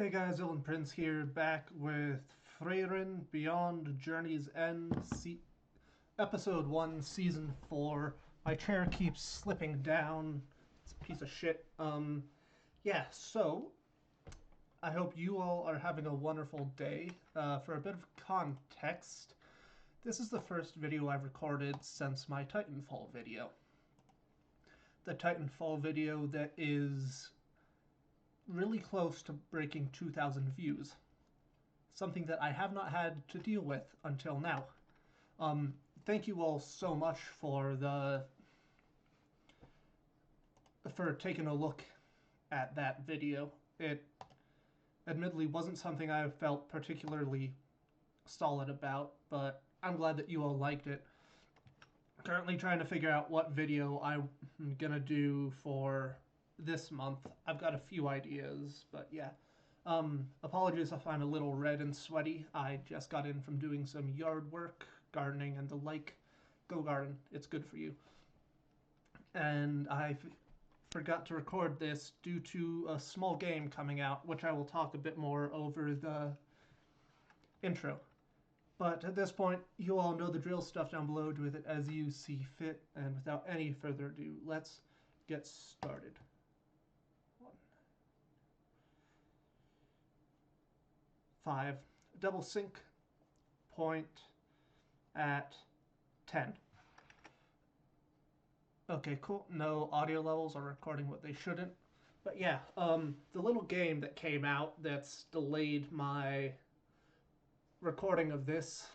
Hey guys, Dylan Prince here, back with Frieren Beyond Journey's End, Episode 1, Season 4. My chair keeps slipping down. It's a piece of shit. Yeah, so I hope you all are having a wonderful day. For a bit of context, this is the first video I've recorded since my Titanfall video. The Titanfall video that is really close to breaking 2,000 views. Something that I have not had to deal with until now. Thank you all so much for taking a look at that video. It admittedly wasn't something I felt particularly solid about, but I'm glad that you all liked it. Currently trying to figure out what video I'm gonna do for this month. I've got a few ideas, but yeah. Apologies if I'm a little red and sweaty. I just got in from doing some yard work, gardening, and the like. Go garden, it's good for you. And I forgot to record this due to a small game coming out, which I will talk a bit more over the intro. But at this point, you all know the drill. Stuff down below, do with it as you see fit. And without any further ado, let's get started. 5. Double sync point at 10. Okay, cool. No audio levels are recording what they shouldn't. But yeah, the little game that came out that's delayed my recording of this,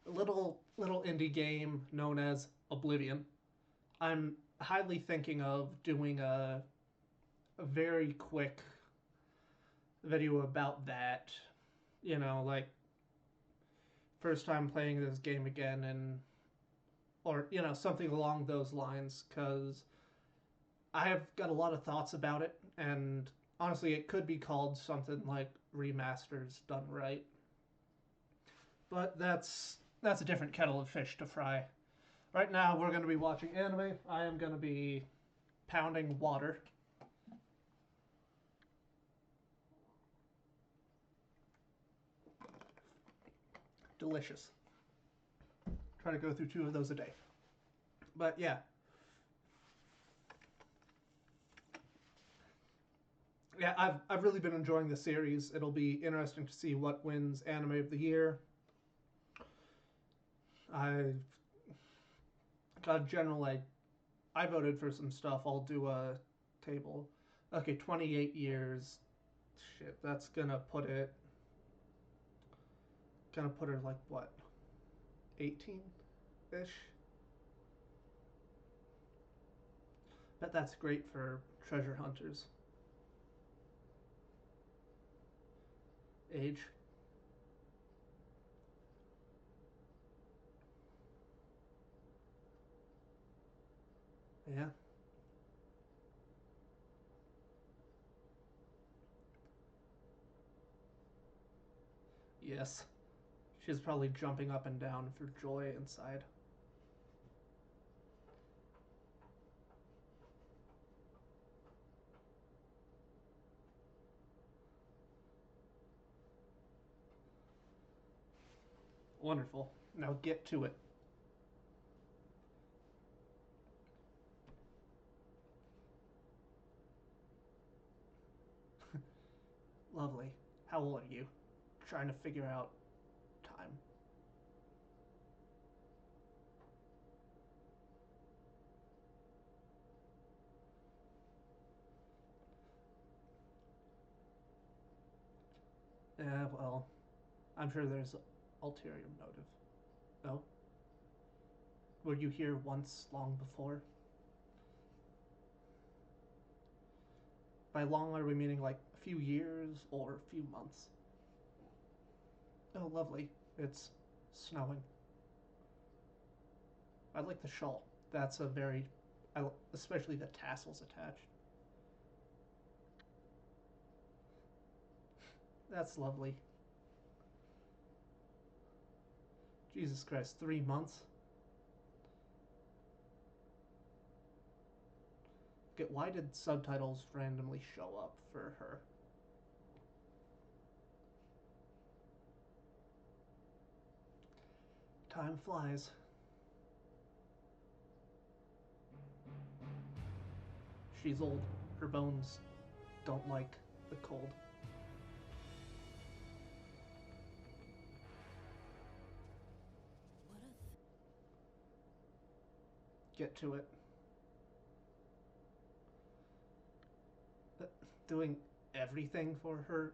a little indie game known as Oblivion. I'm highly thinking of doing a very quick video about that. You know, like first time playing this game again, and or you know, something along those lines, because I have got a lot of thoughts about it, and honestly it could be called something like remasters done right, but that's a different kettle of fish to fry. Right now we're going to be watching anime. I am going to be pounding water. Delicious. Try to go through 2 of those a day. But yeah. Yeah, I've really been enjoying the series. It'll be interesting to see what wins Anime of the Year. I've got a general, I voted for some stuff. I'll do a table. Okay, 28 years. Shit, that's gonna put it. Gonna put her like what? 18-ish? Bet that's great for treasure hunters. Age. Yeah. Yes. She's probably jumping up and down for joy inside. Wonderful. Now get to it. Lovely. How old are you? Trying to figure out time. Yeah, well, I'm sure there's ulterior motive. No? Were you here once long before? By long, are we meaning like a few years or a few months? Oh, lovely. It's snowing. I like the shawl. That's a very, especially the tassels attached. That's lovely. Jesus Christ, 3 months? Okay, why did subtitles randomly show up for her? Time flies. She's old. Her bones don't like the cold. Get to it. Doing everything for her.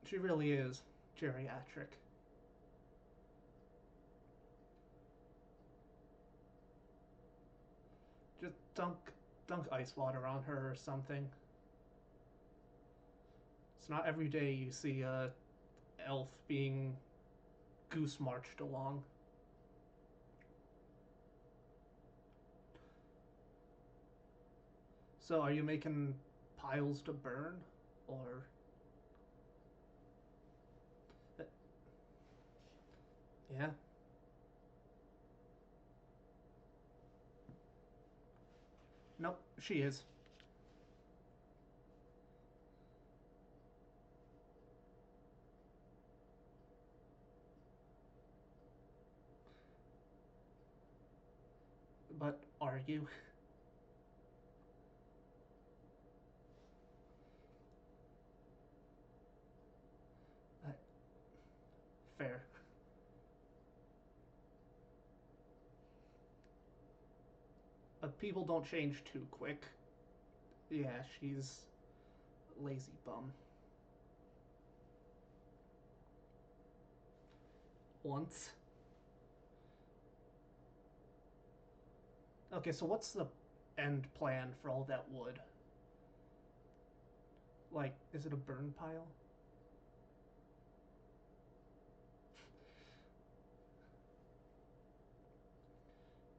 She really is geriatric. Just dunk ice water on her or something. It's not every day you see a elf being goose marched along. So are you making piles to burn, or yeah? Nope, she is. But are you? Fair. People don't change too quick. Yeah, she's lazy bum. Once. Okay, so what's the end plan for all that wood? Like, is it a burn pile?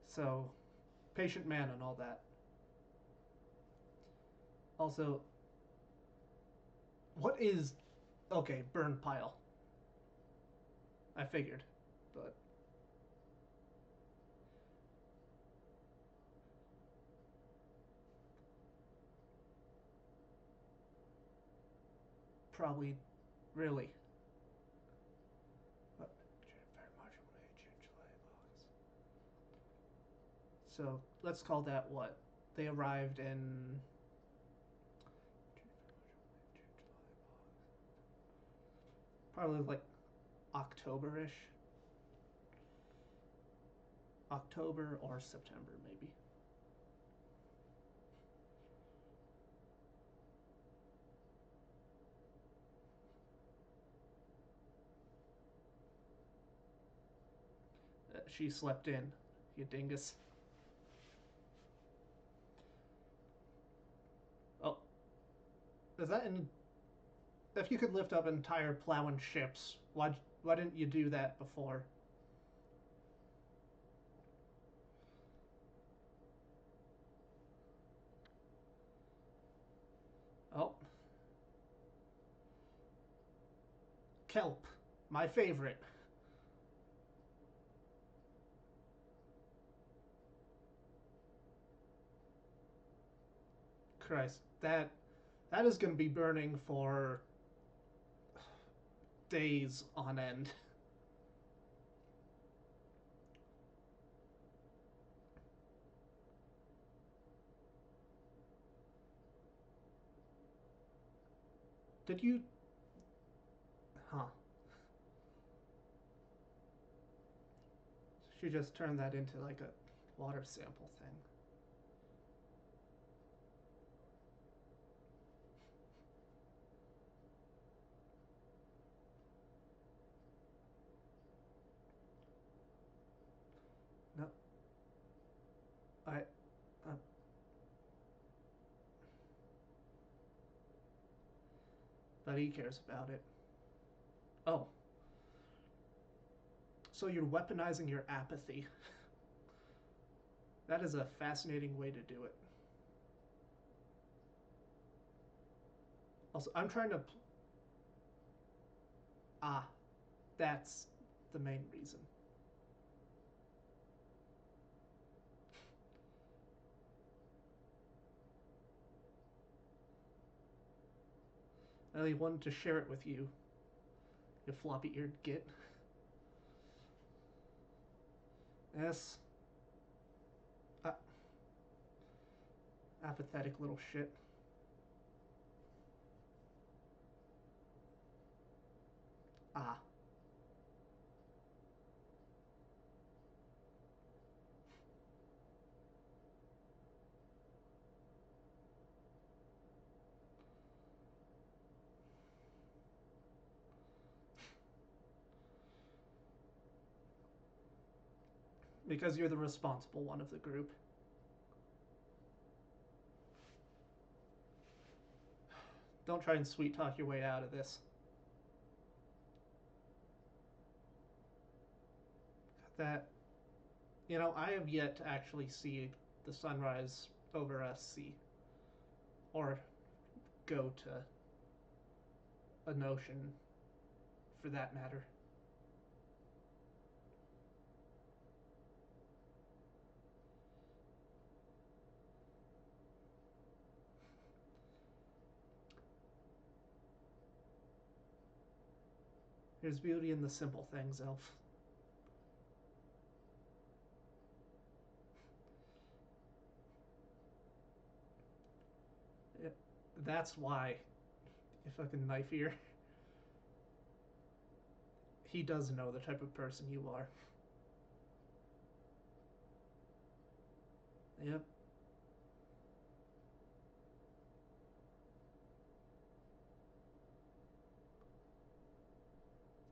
So, patient man and all that. Also, what is. Okay, burn pile. I figured. But. Probably. Really. So, let's call that what? They arrived in. Probably like October-ish. October or September, maybe. She slept in, you dingus. Oh, is that in? If you could lift up entire plowing ships, why didn't you do that before? Oh, kelp, my favorite. Christ, that is going to be burning for days on end. Did you? Huh? She just turned that into like a water sample thing. No, I. Uh, but he cares about it. Oh, so you're weaponizing your apathy. That is a fascinating way to do it. Also, I'm trying to. Ah, that's the main reason. I only wanted to share it with you, you floppy eared git. Yes. Uh, apathetic little shit. Ah. Because you're the responsible one of the group. Don't try and sweet talk your way out of this. That, I have yet to actually see the sunrise over SC or go to a notion for that matter. There's beauty in the simple things, Elf. It, that's why you fucking knife ear. He does know the type of person you are. Yep.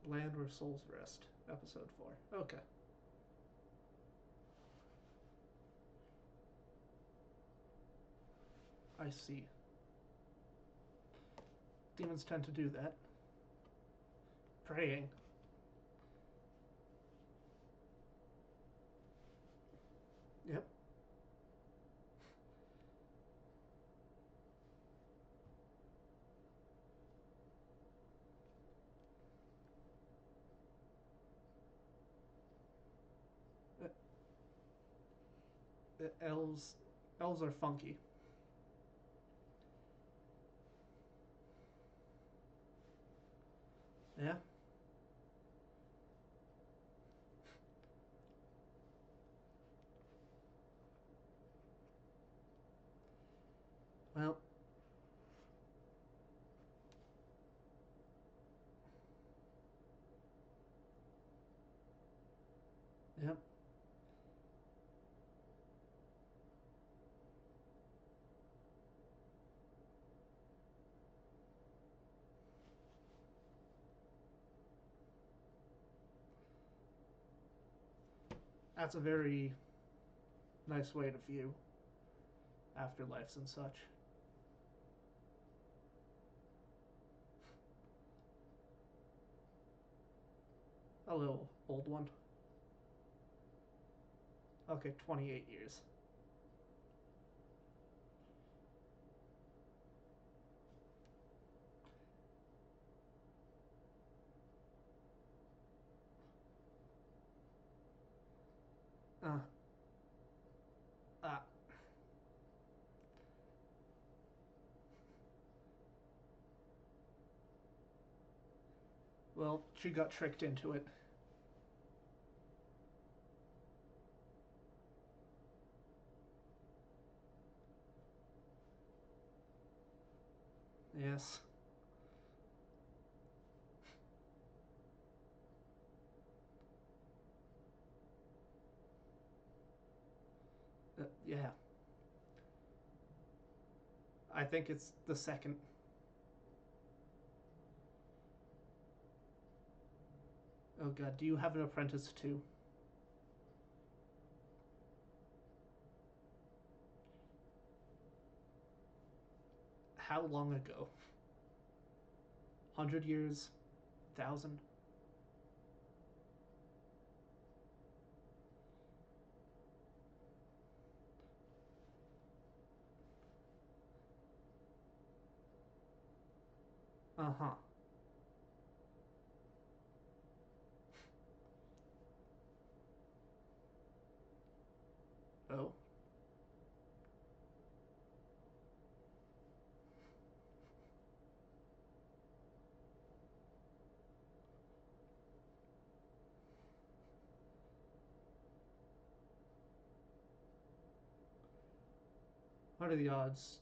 Land Where Souls Rest, episode 4. Okay. I see. Demons tend to do that. Praying. Yep. Uh, elves, elves are funky. Yeah. Well. Yep. That's a very nice way to view afterlives and such. A little old one. Okay, 28 years. Uh, ah. Well, she got tricked into it. Yes. Yeah. I think it's the second. Oh god, do you have an apprentice too? How long ago? 100 years? 1,000? Uh huh. Oh. What are the odds?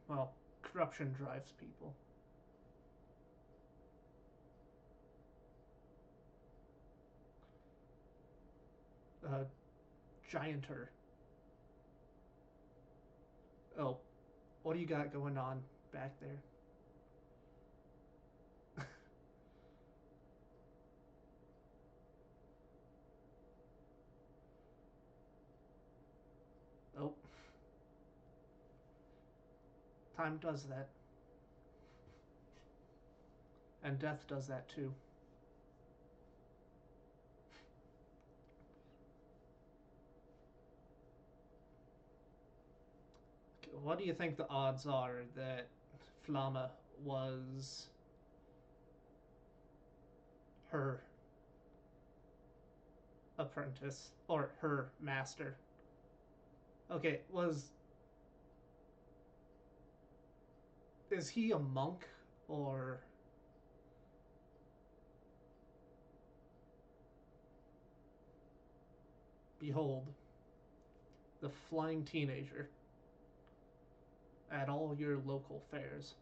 Well, corruption drives people. Gianter. Oh, what do you got going on back there? Oh, time does that. And death does that too. What do you think the odds are that Flamma was her apprentice or her master? Okay, was is he a monk or behold the flying teenager at all your local fairs?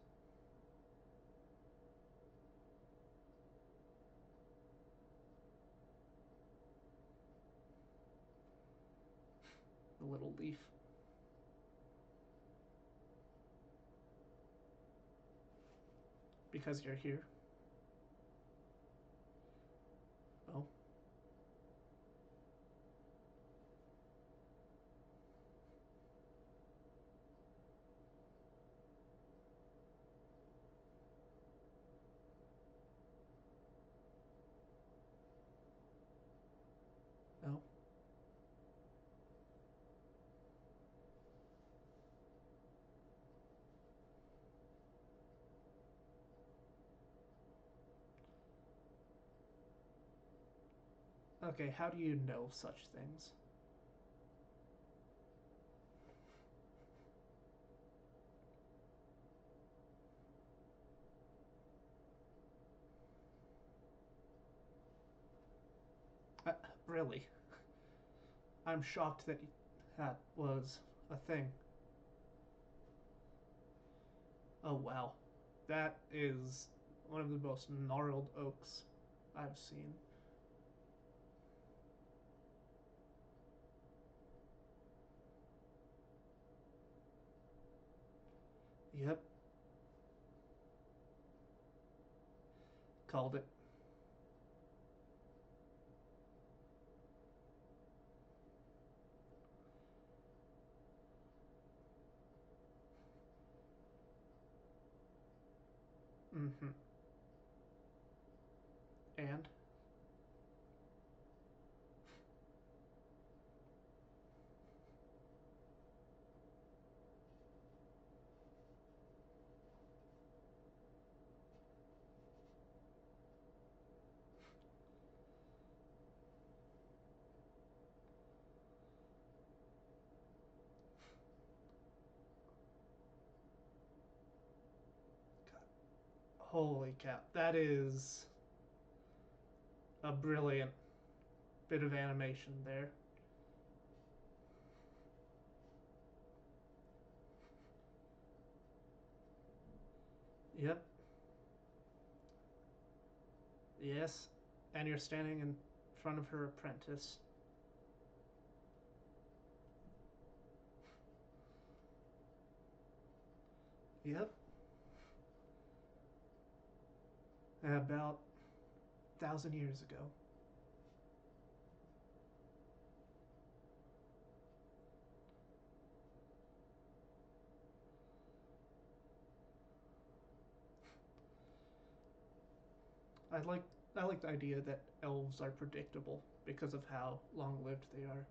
The little leaf. Because you're here. Oh, no. Okay, how do you know such things? Uh, really? I'm shocked that that was a thing. Oh wow. That is one of the most gnarled oaks I've seen. Yep, called it. Mm-hmm. And? God, holy cow. That is a brilliant bit of animation there. Yep. Yes. And you're standing in front of her apprentice. Yep. About 1,000 years ago. I like I like the idea that elves are predictable because of how long lived they are.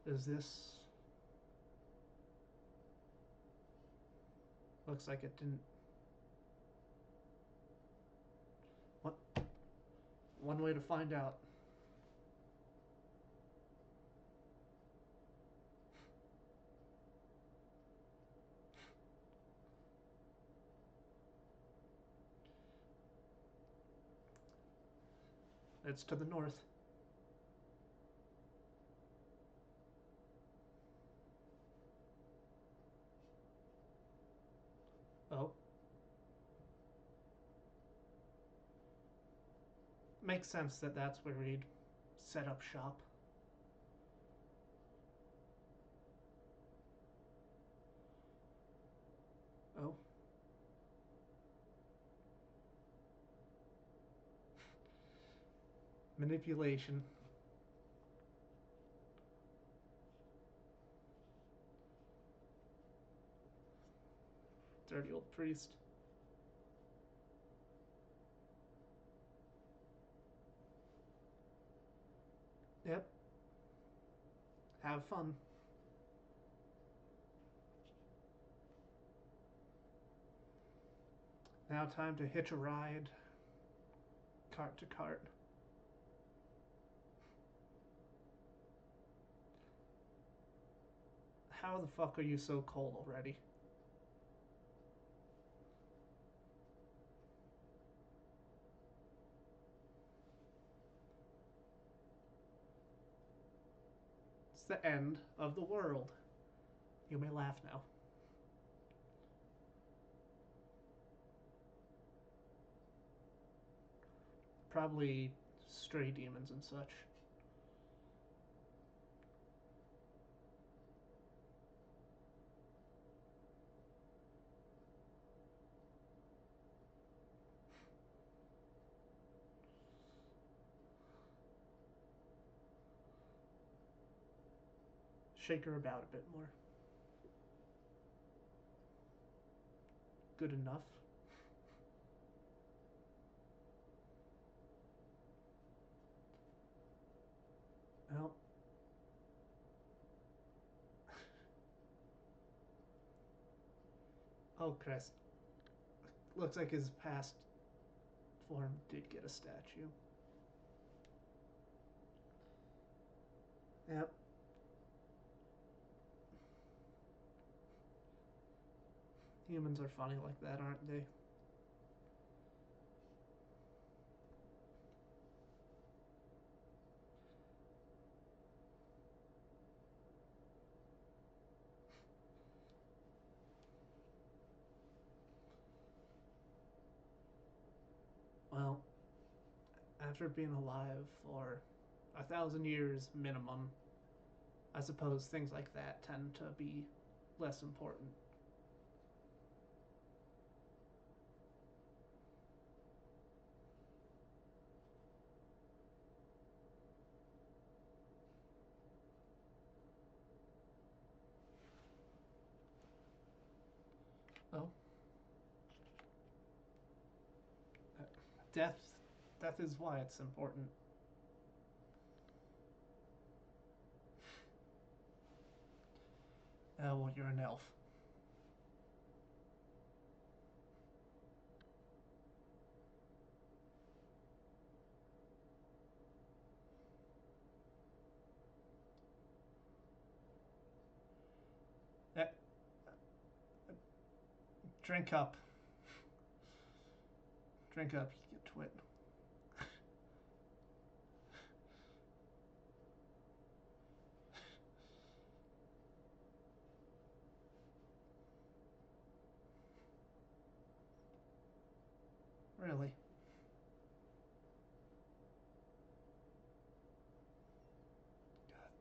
Is this looks like it didn't one way to find out. It's to the north. Oh. Makes sense that that's where we'd set up shop. Oh. Manipulation. Dirty old priest. Yep. Have fun. Now time to hitch a ride. Cart to cart. How the fuck are you so cold already? It's the end of the world. You may laugh now. Probably stray demons and such. Shake her about a bit more. Good enough. Well. Oh, Christ. Looks like his past form did get a statue. Yep. Humans are funny like that, aren't they? Well, after being alive for 1,000 years minimum, I suppose things like that tend to be less important. Oh, death. Death is why it's important. Well, you're an elf. Eh, drink up. Drink up, you twit. Really?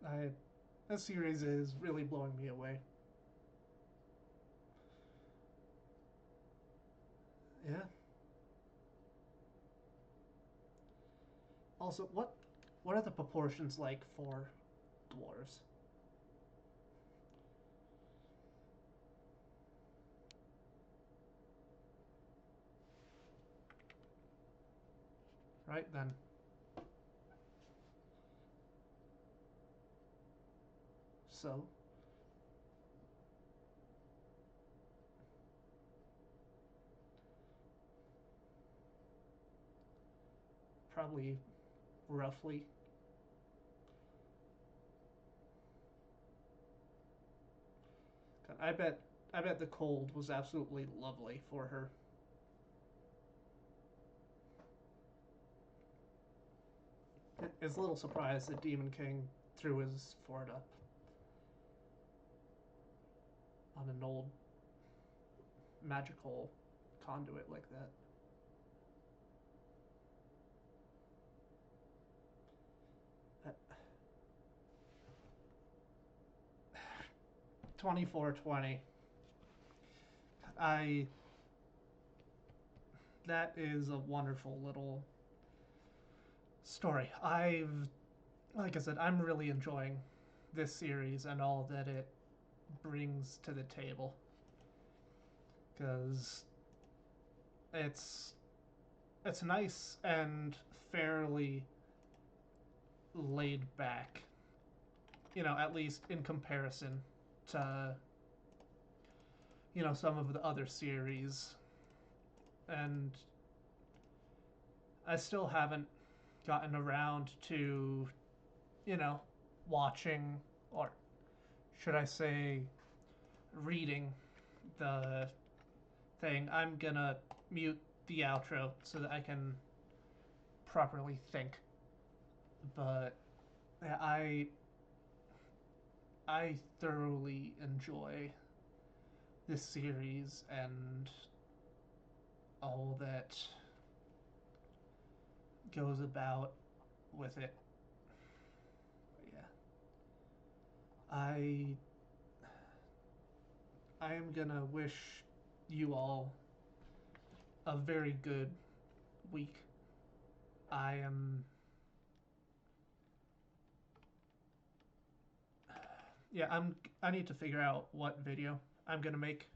I. This series is really blowing me away. Yeah. Also, what are the proportions like for dwarves? Right then. So, probably roughly. I bet I bet the cold was absolutely lovely for her. Is a little surprised that Demon King threw his fort up on an old magical conduit like that. 2420. I That is a wonderful little story. Like I said, I'm really enjoying this series and all that it brings to the table because it's it's nice and fairly laid back, at least in comparison to some of the other series. And I still haven't gotten around to you know watching, or should I say reading the thing. I'm gonna mute the outro so that I can properly think. But yeah, I thoroughly enjoy this series and all that goes about with it. But yeah, I I am gonna wish you all a very good week. I am Yeah, I need to figure out what video I'm gonna make.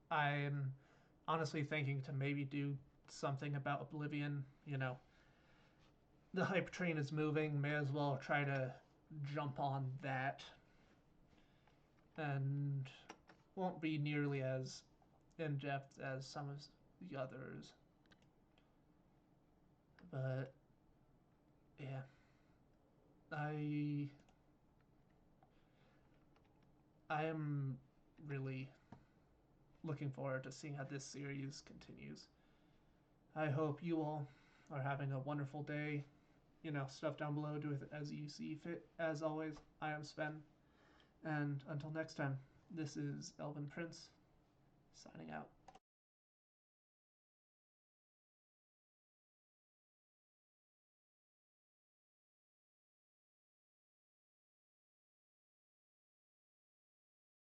I'm honestly thinking to maybe do something about Oblivion. The hype train is moving. May as well try to jump on that, and won't be nearly as in depth as some of the others. But yeah, I I am really looking forward to seeing how this series continues. I hope you all are having a wonderful day. Stuff down below, do with it as you see fit. As always, I am Sven, and until next time, this is Elven Prince, signing out.